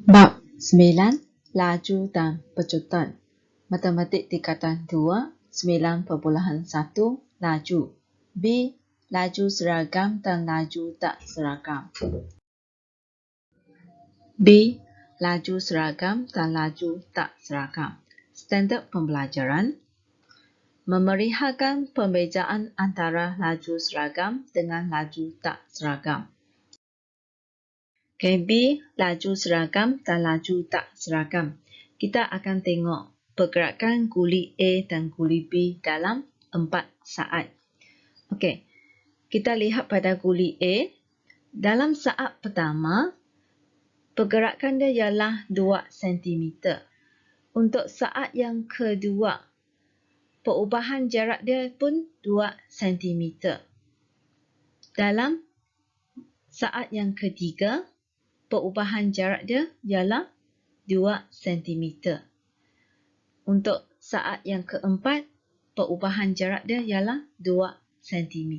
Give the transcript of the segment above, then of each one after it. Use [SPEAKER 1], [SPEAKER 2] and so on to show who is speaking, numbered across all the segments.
[SPEAKER 1] Bab 9. Laju dan pecutan. Matematik tingkatan 2, 9.1. Laju. B. Laju seragam dan laju tak seragam. B. Laju seragam dan laju tak seragam. Standard pembelajaran. Memerihakan pembezaan antara laju seragam dengan laju tak seragam. B. Laju seragam dan laju tak seragam. Kita akan tengok pergerakan guli A dan guli B dalam 4 saat. Okey, kita lihat pada guli A. Dalam saat pertama, pergerakan dia ialah 2 cm. Untuk saat yang kedua, perubahan jarak dia pun 2 cm. Dalam saat yang ketiga, perubahan jarak dia ialah 2 cm. Untuk saat yang keempat, perubahan jarak dia ialah 2 cm.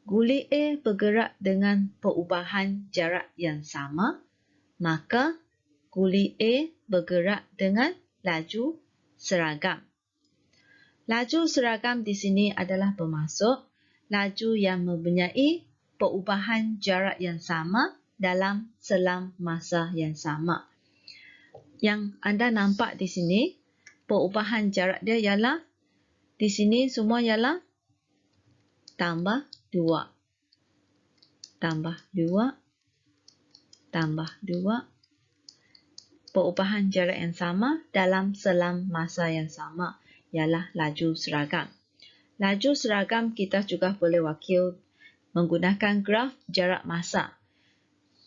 [SPEAKER 1] Guli A bergerak dengan perubahan jarak yang sama, maka guli A bergerak dengan laju seragam. Laju seragam di sini adalah bermaksud laju yang mempunyai perubahan jarak yang sama dalam selang masa yang sama. Yang anda nampak di sini, perubahan jarak dia ialah, di sini semua ialah tambah 2. Tambah 2. Tambah 2. Perubahan jarak yang sama dalam selang masa yang sama ialah laju seragam. Laju seragam kita juga boleh wakil menggunakan graf jarak masa.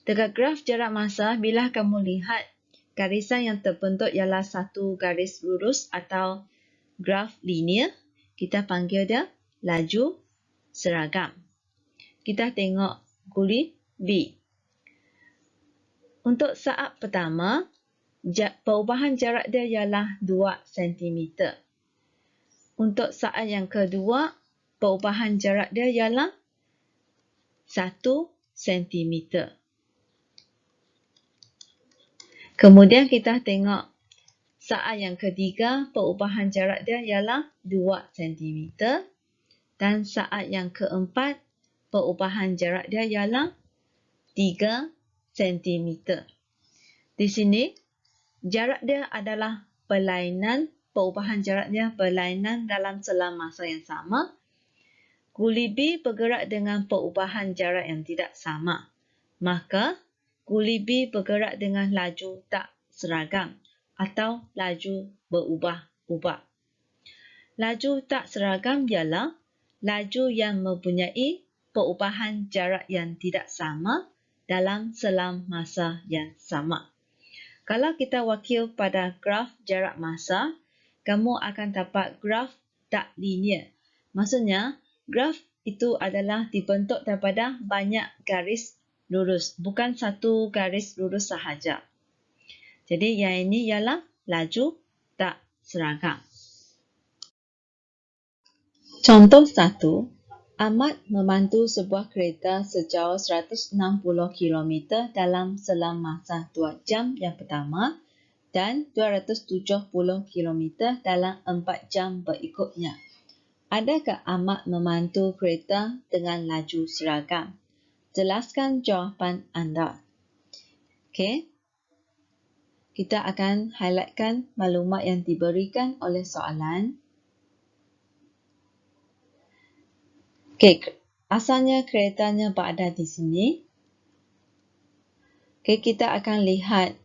[SPEAKER 1] Dekat graf jarak masa, bila kamu lihat garisan yang terbentuk ialah satu garis lurus atau graf linear, kita panggil dia laju seragam. Kita tengok guli B. Untuk saat pertama, perubahan jarak dia ialah 2 cm. Untuk saat yang kedua, perubahan jarak dia ialah 1 cm. Kemudian kita tengok saat yang ketiga, perubahan jarak dia ialah 2 cm. Dan saat yang keempat, perubahan jarak dia ialah 3 cm. Di sini, jarak dia adalah berlainan, perubahan jarak dia berlainan dalam selang masa yang sama. Guli B bergerak dengan perubahan jarak yang tidak sama. Maka, guli B bergerak dengan laju tak seragam atau laju berubah-ubah. Laju tak seragam ialah laju yang mempunyai perubahan jarak yang tidak sama dalam selang masa yang sama. Kalau kita wakil pada graf jarak masa, kamu akan dapat graf tak linear. Maksudnya, graf itu adalah dibentuk daripada banyak garis lurus, bukan satu garis lurus sahaja. Jadi, yang ini ialah laju tak seragam. Contoh 1. Ahmad memandu sebuah kereta sejauh 160 km dalam selang masa 2 jam yang pertama dan 270 km dalam 4 jam berikutnya. Adakah Ahmad memandu kereta dengan laju seragam? Jelaskan jawapan anda. Okey. Kita akan highlightkan maklumat yang diberikan oleh soalan. Okey, asalnya keretanya berada di sini. Okey, kita akan lihat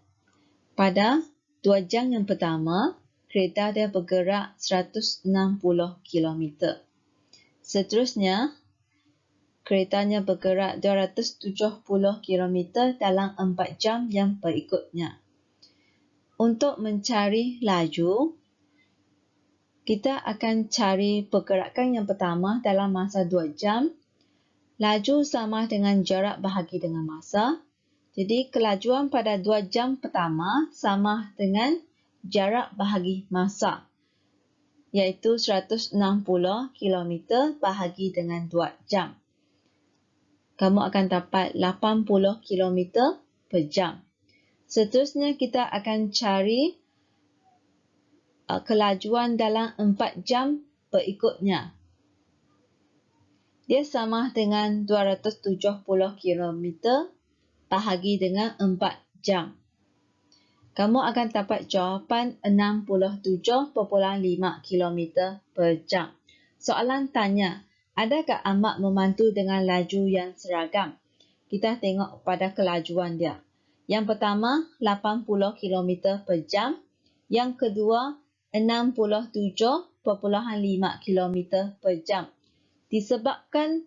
[SPEAKER 1] pada 2 jam yang pertama, kereta dia bergerak 160 km. Seterusnya, keretanya bergerak 270 km dalam 4 jam yang berikutnya. Untuk mencari laju, kita akan cari pergerakan yang pertama dalam masa 2 jam. Laju sama dengan jarak bahagi dengan masa. Jadi, kelajuan pada 2 jam pertama sama dengan jarak bahagi masa, iaitu 160 km bahagi dengan 2 jam. Kamu akan dapat 80 km per jam. Seterusnya kita akan cari kelajuan dalam 4 jam berikutnya. Dia sama dengan 270 km bahagi dengan 4 jam. Kamu akan dapat jawapan 67.5 km per jam. Soalan tanya, adakah amak memantu dengan laju yang seragam? Kita tengok pada kelajuan dia. Yang pertama, 80 km per jam. Yang kedua, 67.5 km per jam. Disebabkan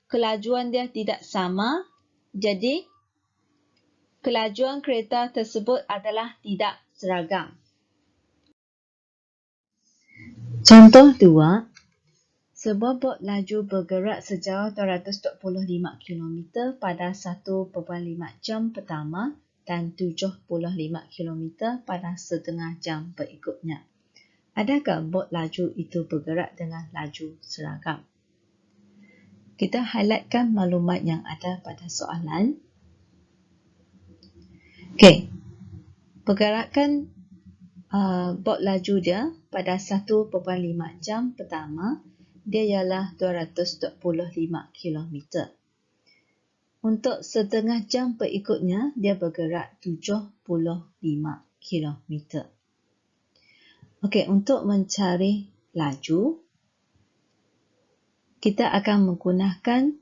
[SPEAKER 1] kelajuan dia tidak sama, jadi kelajuan kereta tersebut adalah tidak seragam. Contoh 2. Sebuah bot laju bergerak sejauh 225 km pada 1.5 jam pertama dan 75 km pada setengah jam berikutnya. Adakah bot laju itu bergerak dengan laju seragam? Kita highlightkan maklumat yang ada pada soalan. Okey. Pergerakan bot laju dia pada 1.5 jam pertama, dia ialah 225 km. Untuk setengah jam berikutnya, dia bergerak 75 km. Okey, untuk mencari laju, kita akan menggunakan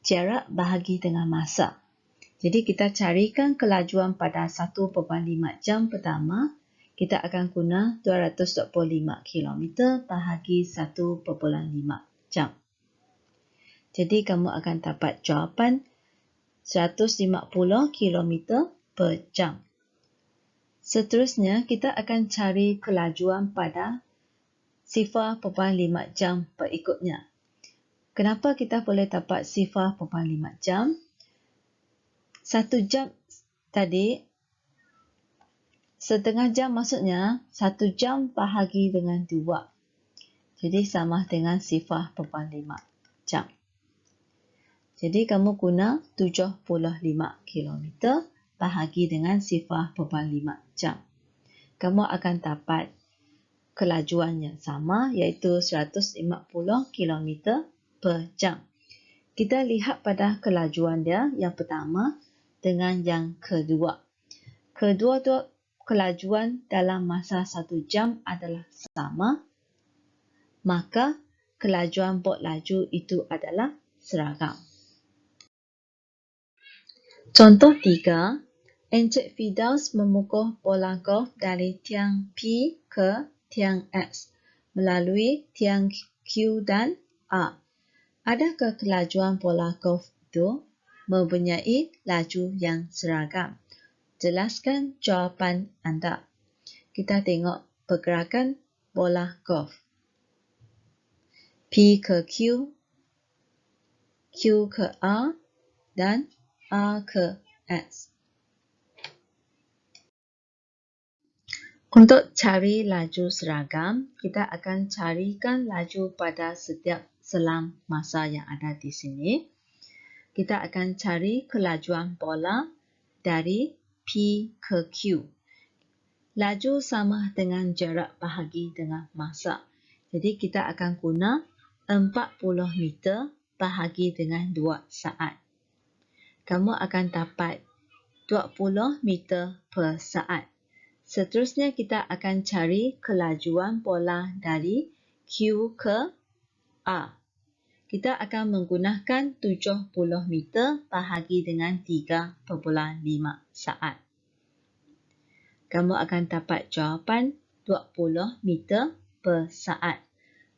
[SPEAKER 1] jarak bahagi dengan masa. Jadi kita carikan kelajuan pada 1.5 jam pertama, kita akan guna 225 km bahagi 1.5 jam. Jadi kamu akan dapat jawapan 150 km per jam. Seterusnya, kita akan cari kelajuan pada 0.5 jam berikutnya. Kenapa kita boleh dapat 0.5 jam? 1 jam tadi, setengah jam maksudnya 1 jam bahagi dengan 2. Jadi sama dengan 0.5 jam. Jadi kamu guna 75 km bahagi dengan 0.5 jam. Kamu akan dapat kelajuan yang sama, iaitu 150 km per jam. Kita lihat pada kelajuan dia yang pertama dengan yang kedua. Kedua-dua kelajuan dalam masa 1 jam adalah sama, maka kelajuan bot laju itu adalah seragam. Contoh 3. Encik Firdaus memukul bola golf dari tiang P ke tiang X melalui tiang Q dan A. Adakah kelajuan bola golf itu mempunyai laju yang seragam? Jelaskan jawapan anda. Kita tengok pergerakan bola golf. P ke Q, Q ke A dan A ke S. Untuk cari laju seragam, kita akan carikan laju pada setiap selang masa yang ada di sini. Kita akan cari kelajuan bola dari P ke Q. Laju sama dengan jarak bahagi dengan masa. Jadi kita akan guna 40 meter bahagi dengan 2 saat. Kamu akan dapat 20 meter per saat. Seterusnya kita akan cari kelajuan bola dari Q ke A. Kita akan menggunakan 70 meter bahagi dengan 3.5 saat. Kamu akan dapat jawapan 20 meter per saat.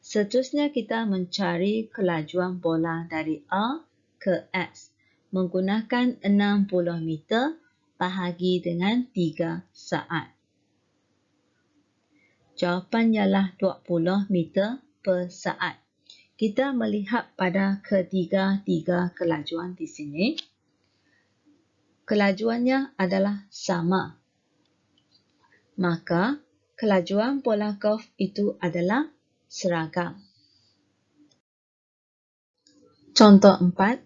[SPEAKER 1] Seterusnya kita mencari kelajuan bola dari A ke X menggunakan 60 meter bahagi dengan 3 saat. Jawapan ialah 20 meter per saat. Kita melihat pada ketiga-tiga kelajuan di sini. Kelajuannya adalah sama. Maka, kelajuan bola golf itu adalah seragam. Contoh 4.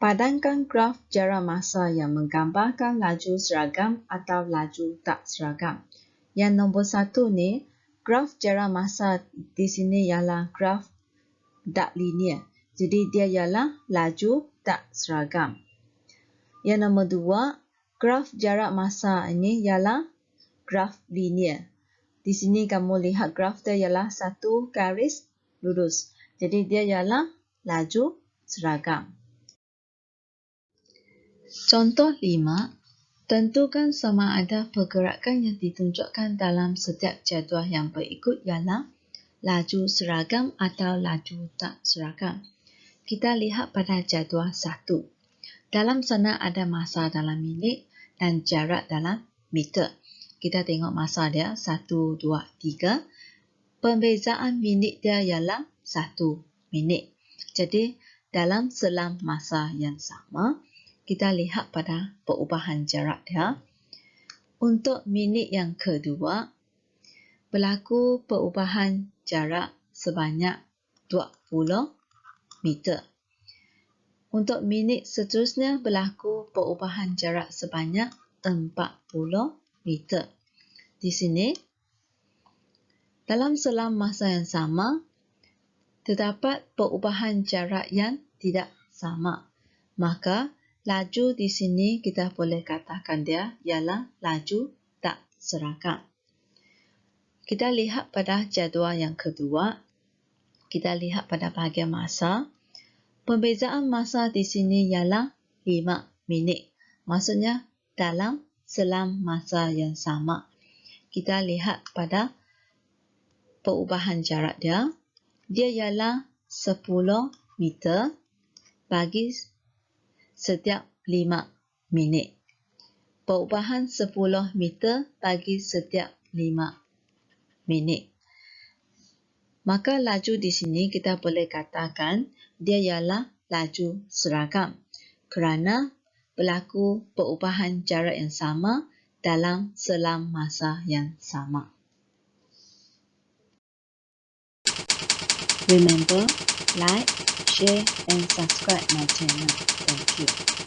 [SPEAKER 1] Padankan graf jarak masa yang menggambarkan laju seragam atau laju tak seragam. Yang nombor 1 ni, graf jarak masa di sini ialah graf tak linear. Jadi dia ialah laju tak seragam. Yang nombor 2, graf jarak masa ini ialah graf linear. Di sini kamu lihat graf dia ialah satu garis lurus. Jadi dia ialah laju seragam. Contoh 5, tentukan sama ada pergerakan yang ditunjukkan dalam setiap jadual yang berikut ialah laju seragam atau laju tak seragam. Kita lihat pada jadual 1. Dalam sana ada masa dalam minit dan jarak dalam meter. Kita tengok masa dia 1, 2, 3. Pembezaan minit dia ialah 1 minit. Jadi dalam selang masa yang sama, kita lihat pada perubahan jarak dia. Untuk minit yang kedua, berlaku perubahan jarak sebanyak 20 meter. Untuk minit seterusnya, berlaku perubahan jarak sebanyak 40 meter. Di sini, dalam selang masa yang sama, terdapat perubahan jarak yang tidak sama. Maka, laju di sini kita boleh katakan dia ialah laju tak seragam. Kita lihat pada jadual yang kedua. Kita lihat pada bahagian masa. Pembezaan masa di sini ialah 5 minit. Maksudnya dalam selang masa yang sama. Kita lihat pada perubahan jarak dia. Dia ialah 10 meter bagi setiap 5 minit. Perubahan 10 meter bagi setiap 5 minit. Maka laju di sini kita boleh katakan dia ialah laju seragam kerana berlaku perubahan jarak yang sama dalam selang masa yang sama. Remember, like, share and subscribe my channel. Thank you.